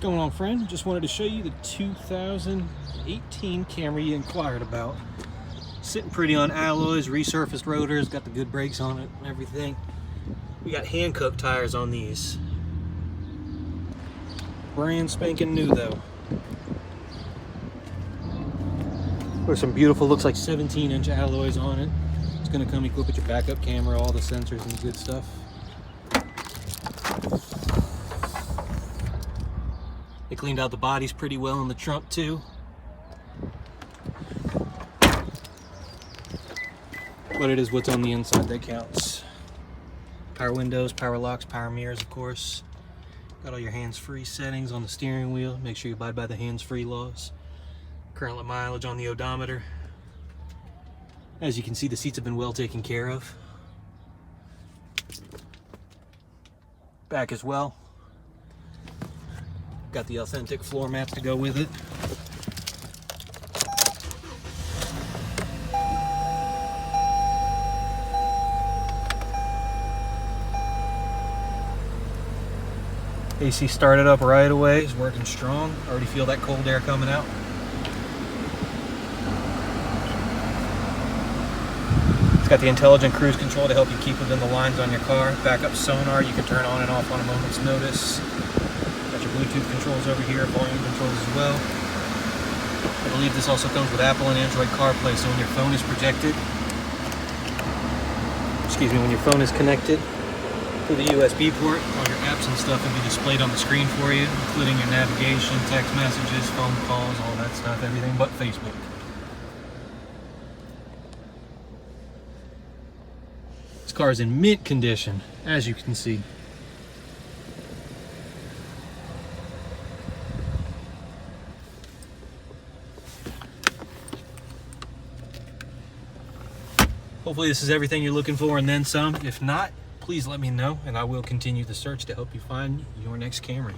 What's going on, friend? Just wanted to show you the 2018 Camry you inquired about. Sitting pretty on alloys, resurfaced rotors, got the good brakes on it and everything. We got hand-cooked tires on these. Brand spanking new though. There's some beautiful, looks like 17-inch alloys on it. It's gonna come equipped with your backup camera, all the sensors and good stuff. They cleaned out the bodies pretty well in the trunk too. But it is what's on the inside that counts. Power windows, power locks, power mirrors, of course. Got all your hands-free settings on the steering wheel. Make sure you abide by the hands-free laws. Current mileage on the odometer. As you can see, the seats have been well taken care of. Back as well. Got the authentic floor mats to go with it. AC started up right away, it's working strong. Already feel that cold air coming out. It's got the intelligent cruise control to help you keep within the lines on your car. Backup sonar you can turn on and off on a moment's notice. Got your Bluetooth controls over here, volume controls as well. I believe this also comes with Apple and Android CarPlay, so when your phone is projected, when your phone is connected to the USB port, all your apps and stuff will be displayed on the screen for you, including your navigation, text messages, phone calls, all that stuff, everything but Facebook. This car is in mint condition, as you can see. Hopefully this is everything you're looking for and then some. If not, please let me know and I will continue the search to help you find your next Camry.